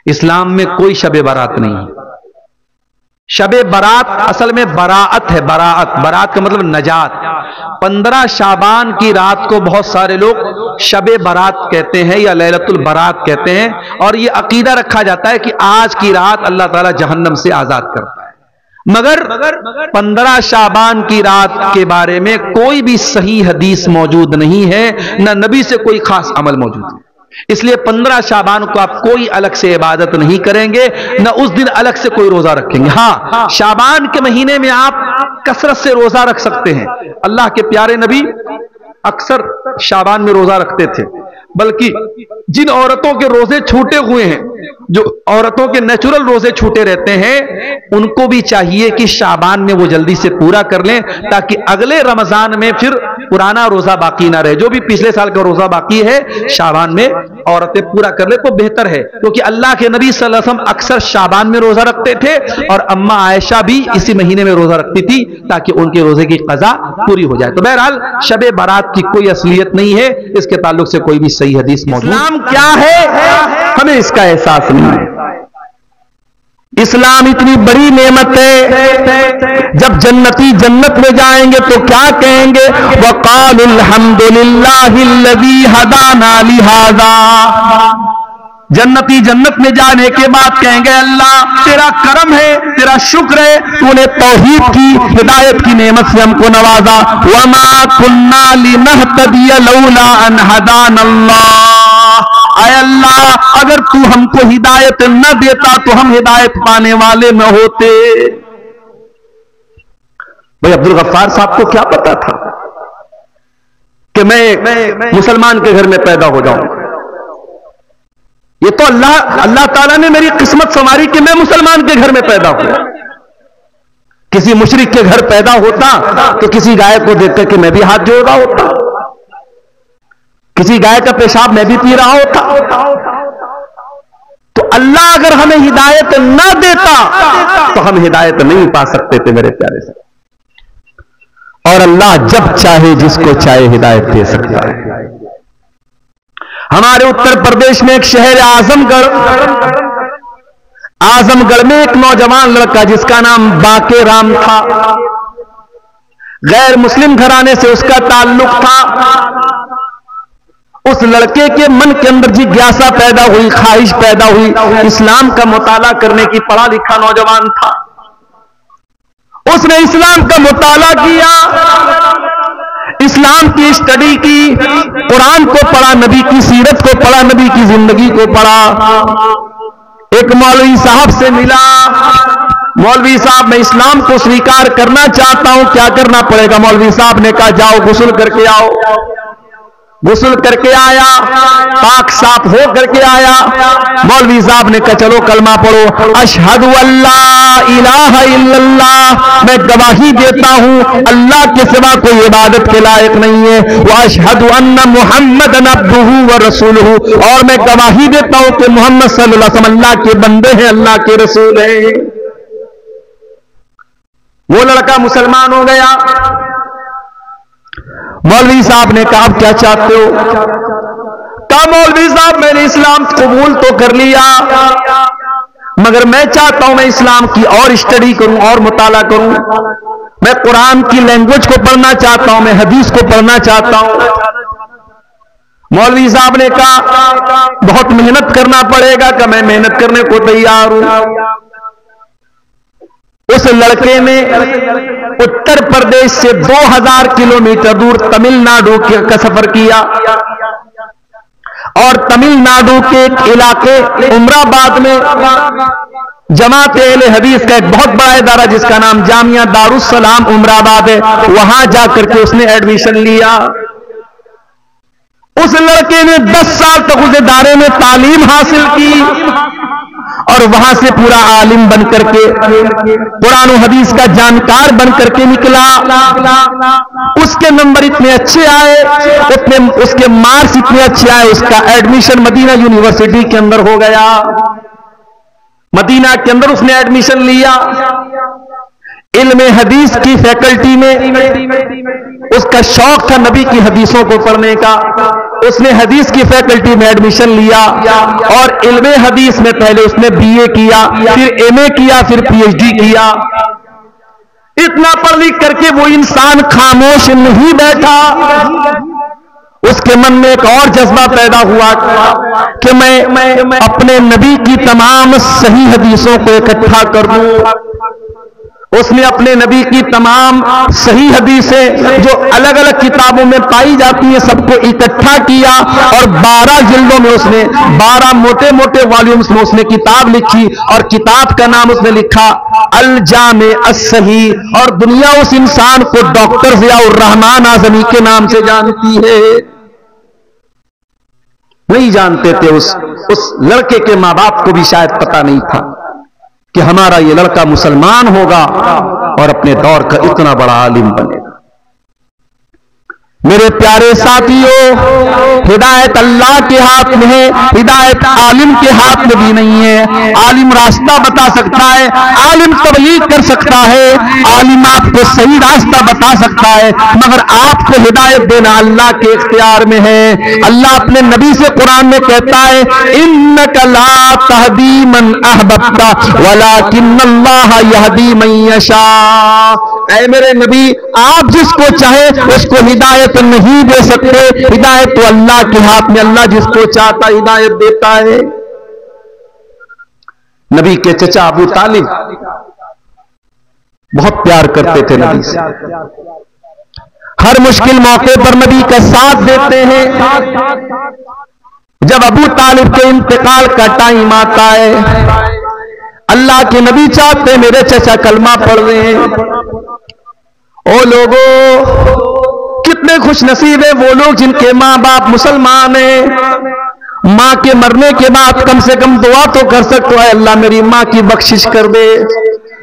اسلام میں کوئی شب برات نہیں ہے. شب برات اصل میں براعت ہے. برات کا مطلب نجات. 15 شعبان کی رات کو بہت سارے لوگ شب برات کہتے ہیں یا لیلۃ البرات کہتے ہیں, اور یہ عقیدہ رکھا جاتا ہے کہ آج کی رات اللہ تعالیٰ جہنم سے آزاد کرتا ہے. مگر 15 شعبان کی رات کے بارے میں کوئی بھی صحیح حدیث موجود نہیں ہے, نہ نبی سے کوئی خاص عمل موجود ہے. اس لیے 15 شعبان کو آپ کوئی الگ سے عبادت نہیں کریں گے, نہ اس دن الگ سے کوئی روزہ رکھیں گے. ہاں, شعبان کے مہینے میں آپ کثرت سے روزہ رکھ سکتے ہیں. اللہ کے پیارے نبی اکثر شعبان میں روزہ رکھتے تھے, بلکہ جن عورتوں کے روزے چھوٹے ہوئے ہیں, جو عورتوں کے نیچرل روزے چھوٹے رہتے ہیں, ان کو بھی چاہیے کہ شعبان میں وہ جلدی سے پورا کر لیں, تاکہ اگلے رمضان میں پھر پرانا روزہ باقی نہ رہے. جو بھی پچھلے سال کا روزہ باقی ہے شعبان میں عورتیں پورا کر لیں تو بہتر ہے, کیونکہ اللہ کے نبی صلی اللہ علیہ وسلم اکثر شعبان میں روزہ رکھتے تھے, اور اما عائشہ بھی اسی مہینے میں روزہ رکھتی تھی تاکہ ان کے روزے کی قضا پوری ہو جائے. تو بہرحال شب برات کی کوئی اصلیت نہیں ہے, اس کے تعلق سے کوئی بھی صحیح حدیث موجود. اسلام کیا ہے ہمیں اس کا احساس نہیں ہے. اسلام اتنی بڑی نعمت ہے, جب جنتی جنت میں جائیں گے تو کیا کہیں گے؟ وَقَالُوا الْحَمْدُ لِلَّهِ الَّذِي هَدَانَا لِهَذَا. جنتی جنت میں جانے کے بعد کہیں گے اللہ تیرا کرم ہے, تیرا شکر ہے, تو نے توحید کی ہدایت کی نعمت سے ہم کو نوازا. وَمَا كُنَّا لِنَهْتَدِيَ لَوْلَا أَنْ هَدَانَا اللَّهُ. اے اللہ اگر تو ہم کو ہدایت نہ دیتا تو ہم ہدایت پانے والے نہ ہوتے. بھائی عبد الغفار صاحب کو کیا پتا تھا کہ میں مسلمان کے گھر میں پیدا ہو جاؤں؟ یہ تو اللہ تعالیٰ نے میری قسمت سنواری کہ میں مسلمان کے گھر میں پیدا ہوں. کسی مشرک کے گھر پیدا ہوتا تو کسی گائے کو دیکھ کر کہ میں بھی ہاتھ جوڑ رہا ہوتا, کسی گائے کا پیشاب میں بھی پی رہا ہوتا. تو اللہ اگر ہمیں ہدایت نہ دیتا تو ہم ہدایت نہیں پا سکتے تھے میرے پیارے سے. اور اللہ جب چاہے جس کو چاہے ہدایت دے سکتا ہے. ہمارے اتر پردیش میں ایک شہر اعظم گڑھ میں ایک نوجوان لڑکا جس کا نام باقے رام تھا, غیر مسلم گھرانے سے اس کا تعلق تھا. اس لڑکے کے من کے اندر جگیاسا پیدا ہوئی, خواہش پیدا ہوئی, اسلام کا مطالعہ کرنے کی. پڑھا لکھا نوجوان تھا, اس نے اسلام کا مطالعہ کیا, اسلام کی اسٹڈی کی, قرآن کو پڑھا, نبی کی سیرت کو پڑھا, نبی کی زندگی کو پڑھا. ایک مولوی صاحب سے ملا, مولوی صاحب میں اسلام کو سویکار کرنا چاہتا ہوں, کیا کرنا پڑے گا؟ مولوی صاحب نے کہا جاؤ غسل کر کے آؤ. غسل کر کے آیا, پاک صاف ہو کر کے آیا. مولوی صاحب نے کہا چلو کلمہ پڑھو. اشہد اللہ الہ الا اللہ, میں گواہی دیتا ہوں اللہ کے سوا کوئی عبادت کے لائق نہیں ہے. واشہد ان محمدًا عبدہ ورسولہ, اور میں گواہی دیتا ہوں کہ محمد صلی اللہ علیہ وسلم اللہ کے بندے ہیں, اللہ کے رسول ہیں. وہ لڑکا مسلمان ہو گیا. مولوی صاحب نے کہا آپ کیا چاہتے ہو؟ کہا مولوی صاحب میں نے اسلام قبول تو کر لیا, مگر میں چاہتا ہوں میں اسلام کی اور اسٹڈی کروں اور مطالعہ کروں. میں قرآن کی لینگویج کو پڑھنا چاہتا ہوں, میں حدیث کو پڑھنا چاہتا ہوں. مولوی صاحب نے کہا بہت محنت کرنا پڑے گا. کہ میں محنت کرنے کو تیار ہوں. اس لڑکے نے اتر پردیش سے 2000 کلومیٹر دور تمل ناڈو کا سفر کیا, اور تمل ناڈو کے ایک علاقے امر آباد میں جماعت اہل حدیث کا ایک بہت بڑا ادارہ جس کا نام جامعہ دارالسلام امر آباد ہے, وہاں جا کر کے اس نے ایڈمیشن لیا. اس لڑکے نے 10 سال تک اس ادارے میں تعلیم حاصل کی, اور وہاں سے پورا عالم بن کر کے, قرآن و حدیث کا جانکار بن کر کے نکلا. اس کے نمبر اتنے اچھے آئے, اس کے مارکس اتنے اچھے آئے, اس کا ایڈمیشن مدینہ یونیورسٹی کے اندر ہو گیا. مدینہ کے اندر اس نے ایڈمیشن لیا. علم حدیث کی فیکلٹی میں اس کا شوق تھا نبی کی حدیثوں کو پڑھنے کا. اس نے حدیث کی فیکلٹی میں ایڈمیشن لیا اور علم حدیث میں پہلے اس نے BA کیا, پھر MA کیا, پھر PhD کیا. اتنا پڑھ لکھ کر کے وہ انسان خاموش نہیں بیٹھا. اس کے من میں ایک اور جذبہ پیدا ہوا کہ میں اپنے نبی کی تمام صحیح حدیثوں کو اکٹھا کر دوں. اس نے اپنے نبی کی تمام صحیح حدیثیں جو الگ الگ کتابوں میں پائی جاتی ہیں سب کو اکٹھا کیا اور 12 جلدوں میں اس نے 12 موٹے موٹے والیومز میں اس نے کتاب لکھی اور کتاب کا نام اس نے لکھا الجامع الصحیح. اور دنیا اس انسان کو ڈاکٹر ضیاء الرحمان اعظمی کے نام سے جانتی ہے. نہیں جانتے تھے, اس لڑکے کے ماں باپ کو بھی شاید پتا نہیں تھا کہ ہمارا یہ لڑکا مسلمان ہوگا اور اپنے دور کا اتنا بڑا عالم بنے گا. میرے پیارے ساتھیوں, ہدایت اللہ کے ہاتھ میں ہے, ہدایت عالم کے ہاتھ میں بھی نہیں ہے. عالم راستہ بتا سکتا ہے, عالم تبلیغ کر سکتا ہے, عالم آپ کو صحیح راستہ بتا سکتا ہے, مگر آپ کو ہدایت دینا اللہ کے اختیار میں ہے. اللہ اپنے نبی سے قرآن میں کہتا ہے انک لا تہدی من احببت ولکن اللہ یہدی من یشاء. اے میرے نبی, آپ جس کو چاہے اس کو ہدایت نہیں دے سکتے. ہدایت تو اللہ کے ہاتھ میں, اللہ جس کو چاہتا ہدایت دیتا ہے. نبی کے چچا ابو طالب بہت پیار کرتے تھے نبی سے, ہر مشکل موقع پر نبی کا ساتھ دیتے ہیں. جب ابو طالب کے انتقال کا ٹائم آتا ہے, اللہ کے نبی چاہتے ہیں میرے چچا کلمہ پڑھ رہے ہیں. او لوگوں, کتنے خوش نصیب ہیں وہ لوگ جن کے ماں باپ مسلمان ہیں. ماں کے مرنے کے بعد کم سے کم دعا تو کر سکتے ہو, اللہ میری ماں کی بخشش کر دے.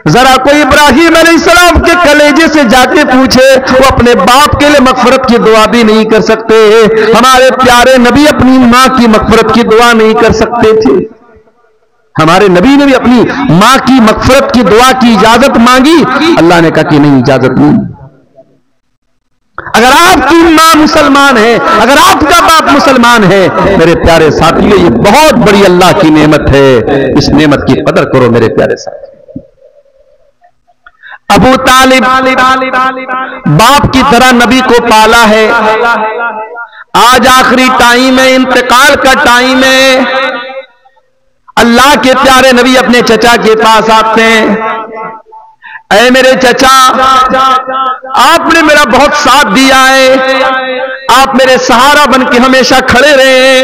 ذرا کوئی ابراہیم علیہ السلام کے کلیجے سے جا کے پوچھے, وہ اپنے باپ کے لیے مغفرت کی دعا بھی نہیں کر سکتے. ہمارے پیارے نبی اپنی ماں کی مغفرت کی دعا نہیں کر سکتے تھے. ہمارے نبی نے بھی اپنی ماں کی مغفرت کی دعا کی اجازت مانگی, اللہ نے کہا کہ نہیں, اجازت نہیں. اگر آپ کی ماں مسلمان ہے, اگر آپ کا باپ مسلمان ہے, میرے پیارے ساتھیوں, یہ بہت بڑی اللہ کی نعمت ہے. اس نعمت کی قدر کرو میرے پیارے ساتھی. ابو طالب باپ کی طرح نبی کو پالا ہے. آج آخری ٹائم ہے, انتقال کا ٹائم ہے. اللہ کے پیارے نبی اپنے چچا کے پاس آتے ہیں. اے میرے چچا, آپ نے میرا بہت ساتھ دیا ہے, آپ میرے سہارا بن کے ہمیشہ کھڑے رہے ہیں.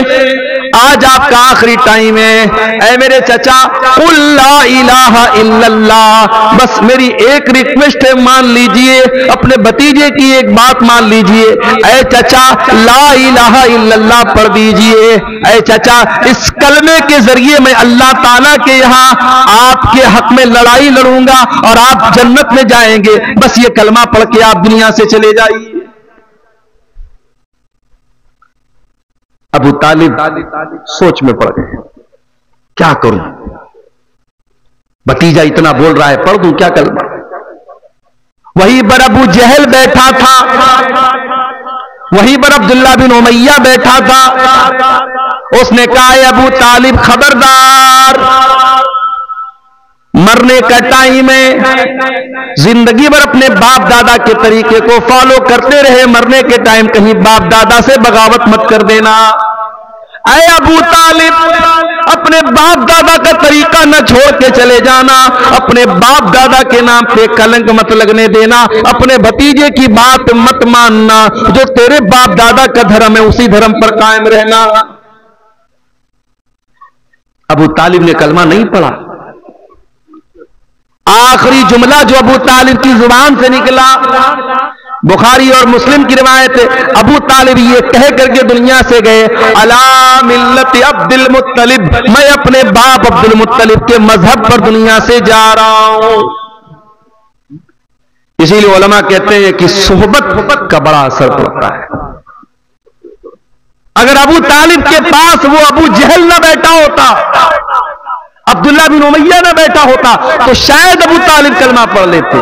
آج آپ کا آخری ٹائم ہے. اے میرے چچا, قل لا الہ الا اللہ, بس میری ایک ریکویسٹ ہے, مان لیجئے. اپنے بھتیجے کی ایک بات مان لیجئے. اے چچا, لا الہ الا اللہ پڑھ دیجئے. اے چچا, اس کلمے کے ذریعے میں اللہ تعالیٰ کے یہاں آپ کے حق میں لڑائی لڑوں گا اور آپ جنت میں جائیں گے. بس یہ کلمہ پڑھ کے آپ دنیا سے چلے جائیے. ابو طالب سوچ میں پڑ گئے, کیا کروں, بھتیجا اتنا بول رہا ہے, پڑھ دوں کیا کلمہ. وہیں پر ابو جہل بیٹھا تھا, وہیں پر عبداللہ بن امیہ بیٹھا تھا. اس نے کہا اے ابو طالب خبردار, مرنے کا ٹائم ہے, زندگی بھر اپنے باپ دادا کے طریقے کو فالو کرتے رہے, مرنے کے ٹائم کہیں باپ دادا سے بغاوت مت کر دینا. اے ابو طالب, اپنے باپ دادا کا طریقہ نہ چھوڑ کے چلے جانا, اپنے باپ دادا کے نام پہ کلنک مت لگنے دینا, اپنے بھتیجے کی بات مت ماننا, جو تیرے باپ دادا کا دھرم ہے اسی دھرم پر قائم رہنا. ابو طالب نے کلمہ نہیں پڑھا. آخری جملہ جو ابو طالب کی زبان سے نکلا, بخاری اور مسلم کی روایت ہے, ابو طالب یہ کہہ کر کے دنیا سے گئے, علی ملت عبد المطلب, میں اپنے باپ عبد المطلب کے مذہب پر دنیا سے جا رہا ہوں. اسی لیے علماء کہتے ہیں کہ صحبت کا بڑا اثر پڑتا ہے. اگر ابو طالب کے پاس وہ ابو جہل نہ بیٹھا ہوتا, عبداللہ بن امیہ نہ بیٹھا ہوتا, تو شاید ابو طالب کلمہ پڑھ لیتے.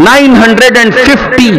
950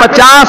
50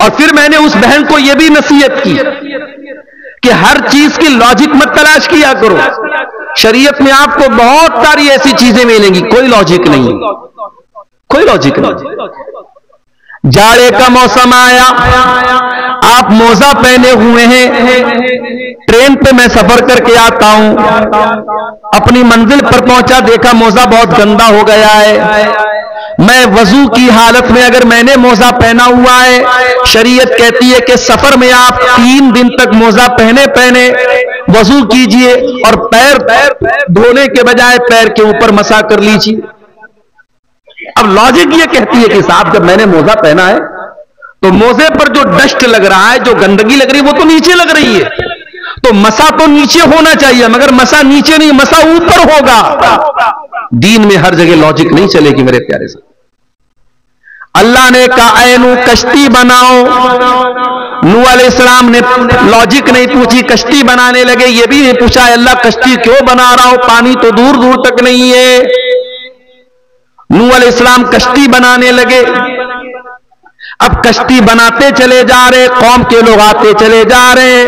اور پھر میں نے اس بہن کو یہ بھی نصیحت کی کہ ہر چیز کی لاجک مت تلاش کیا کرو. شریعت میں آپ کو بہت ساری ایسی چیزیں ملیں گی، کوئی لاجک نہیں، کوئی لاجک نہیں. جاڑے کا موسم آیا، آپ موزہ پہنے ہوئے ہیں، ٹرین پہ میں سفر کر کے آتا ہوں، اپنی منزل پر پہنچا، دیکھا موزہ بہت گندا ہو گیا ہے. میں وضو کی حالت میں اگر میں نے موزہ پہنا ہوا ہے، شریعت کہتی ہے کہ سفر میں آپ 3 دن تک موزہ پہنے وضو کیجئے اور پیر دھونے کے بجائے پیر کے اوپر مسح کر لیجئے. اب لاجک یہ کہتی ہے کہ صاحب جب میں نے موزہ پہنا ہے تو موزے پر جو ڈسٹ لگ رہا ہے، جو گندگی لگ رہی ہے، وہ تو نیچے لگ رہی ہے، تو مسا تو نیچے ہونا چاہیے، مگر مسا نیچے نہیں، مسا اوپر ہوگا. دین میں ہر جگہ لاجک نہیں چلے گی میرے پیارے سے. اللہ نے کہا اے نو کشتی بناؤ. نوح علیہ السلام نے لاجک نہیں پوچھی، کشتی بنانے لگے. یہ بھی نہیں پوچھا اللہ کشتی کیوں بنا رہا ہوں، پانی تو دور دور تک نہیں ہے. نوح علیہ السلام کشتی بنانے لگے. اب کشتی بناتے چلے جا رہے، قوم کے لوگ آتے چلے جا رہے.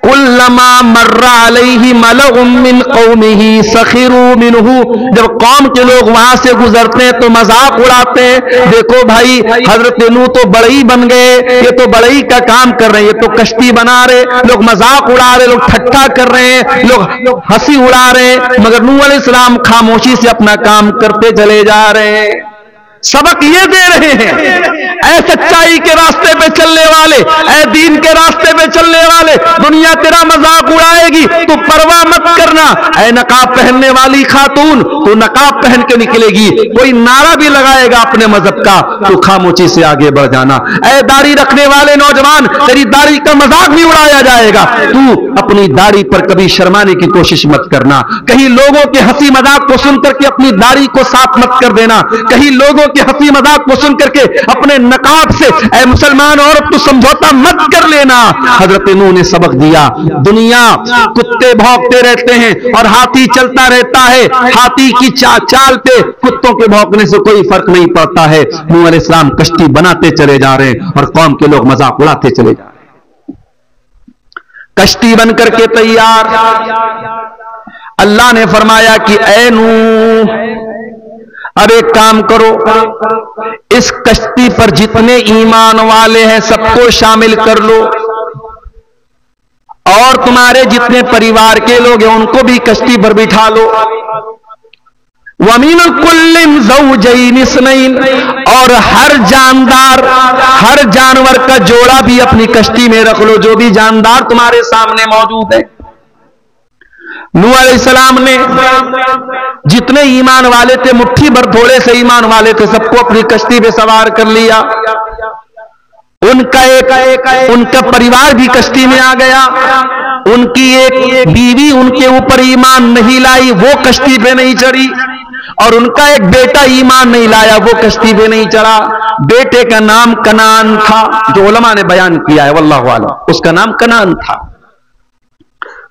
کلما مر علیہ ملأ من قومہ سخروا منہ. جب قوم کے لوگ وہاں سے گزرتے ہیں تو مذاق اڑاتے ہیں، دیکھو بھائی حضرت نوح تو بڑئی بن گئے، یہ تو بڑئی کا کام کر رہے ہیں، یہ تو کشتی بنا رہے. لوگ مذاق اڑا رہے، لوگ ٹھٹھا کر رہے ہیں، لوگ ہنسی اڑا رہے ہیں، مگر نوح علیہ السلام خاموشی سے اپنا کام کرتے چلے جا رہے ہیں. سبق یہ دے رہے ہیں، اے سچائی کے راستے پہ چلنے والے، اے دین کے راستے پہ چلنے والے، دنیا تیرا مذاق اڑائے گی، تو پرواہ مت کرنا. اے نقاب پہننے والی خاتون، تو نقاب پہن کے نکلے گی، کوئی نعرہ بھی لگائے گا اپنے مذہب کا تو خاموشی سے آگے بڑھ جانا. اے داڑھی رکھنے والے نوجوان، تیری داڑھی کا مذاق بھی اڑایا جائے گا، تو اپنی داڑھی پر کبھی شرمانے کی کوشش مت کرنا. کہیں لوگوں کے ہنسی مذاق کو سن کر کے اپنی داڑھی کو صاف مت کر دینا. کہیں لوگوں کہ ہنسی مذاق کو سن کر کے اپنے نقاب سے اے مسلمان عورت تو سمجھوتا مت کر لینا. حضرت نوح نے سبق دیا. دنیا کتے بھونکتے رہتے ہیں اور ہاتھی چلتا رہتا ہے، ہاتھی کی چال پہ کتوں کے بھونکنے سے کوئی فرق نہیں پڑتا ہے. نوح علیہ السلام کشتی بناتے چلے جا رہے ہیں اور قوم کے لوگ مذاق اڑاتے چلے جا رہے ہیں. کشتی بن کر کے تیار. اللہ نے فرمایا کہ اے نوح اب ایک کام کرو، اس کشتی پر جتنے ایمان والے ہیں سب کو شامل کر لو، اور تمہارے جتنے پریوار کے لوگ ہیں ان کو بھی کشتی پر بٹھا لو. وَمِنَ كُلٍّ زَوْجَيْنِ اثْنَيْنِ، اور ہر جاندار، ہر جانور کا جوڑا بھی اپنی کشتی میں رکھ لو، جو بھی جاندار تمہارے سامنے موجود ہے. نوح علیہ السلام نے جتنے ایمان والے تھے، مٹھی بھر تھوڑے سے ایمان والے تھے، سب کو اپنی کشتی پہ سوار کر لیا. ان کا پریوار بھی کشتی میں آ گیا. ان کی ایک بیوی ان کے اوپر ایمان نہیں لائی، وہ کشتی پہ نہیں چڑھی، اور ان کا ایک بیٹا ایمان نہیں لایا، وہ کشتی پہ نہیں چڑھا. بیٹے کا نام کنعان تھا، جو علماء نے بیان کیا ہے واللہ اعلم، اس کا نام کنعان تھا.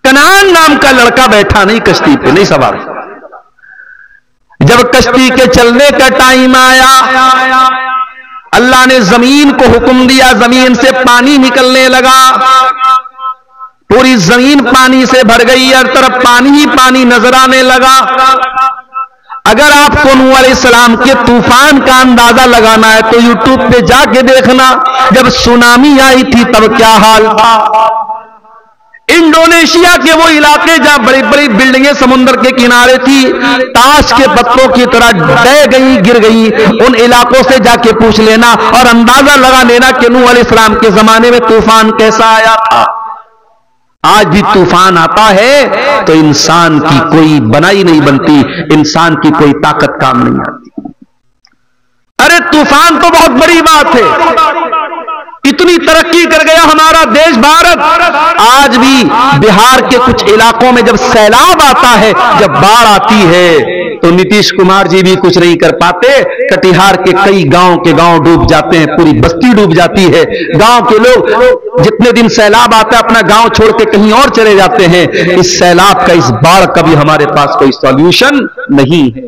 کنعان نام کا لڑکا بیٹھا نہیں کشتی پہ، نہیں سوار. جب کشتی کے چلنے کا ٹائم آیا، اللہ نے زمین کو حکم دیا، زمین سے پانی نکلنے لگا. پوری زمین پانی سے بھر گئی، ہر طرف پانی ہی پانی نظر آنے لگا. اگر آپ کو نوح علیہ السلام کے طوفان کا اندازہ لگانا ہے تو یوٹیوب پہ جا کے دیکھنا، جب سونامی آئی تھی تب کیا حال تھا. انڈونیشیا کے وہ علاقے جہاں بڑی بڑی بلڈنگیں سمندر کے کنارے تھی، تاش کے پتوں کی طرح ڈے گئی، گر گئی. ان علاقوں سے جا کے پوچھ لینا اور اندازہ لگا لینا کہ نوح علیہ السلام کے زمانے میں طوفان کیسا آیا تھا. آج بھی طوفان آتا ہے تو انسان کی کوئی بنائی نہیں بنتی، انسان کی کوئی طاقت کام نہیں آتی. ارے طوفان تو بہت بڑی بات ہے. اتنی ترقی کر گیا ہمارا دیش بھارت، آج بھی بہار کے کچھ علاقوں میں جب سیلاب آتا ہے، جب باڑھ آتی ہے تو نتیش کمار جی بھی کچھ نہیں کر پاتے. کٹیہار کے کئی گاؤں کے گاؤں ڈوب جاتے ہیں، پوری بستی ڈوب جاتی ہے. گاؤں کے لوگ جتنے دن سیلاب آتا ہے اپنا گاؤں چھوڑ کے کہیں اور چلے جاتے ہیں. اس سیلاب کا، اس باڑھ کا بھی ہمارے پاس کوئی سولوشن نہیں ہے.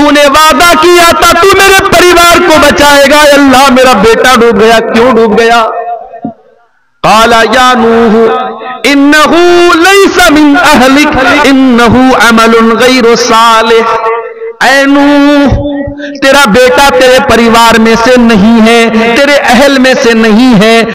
تو نے وعدہ کیا تھا تو میرے پریوار کو بچائے گا، اللہ میرا بیٹا ڈوب گیا، کیوں ڈوب گیا؟ قال یا نوح انہ لیس من اہلک انہ عمل غیر صالح، اے نوح تیرا بیٹا تیرے پریوار میں سے نہیں ہے، تیرے اہل میں سے نہیں ہے،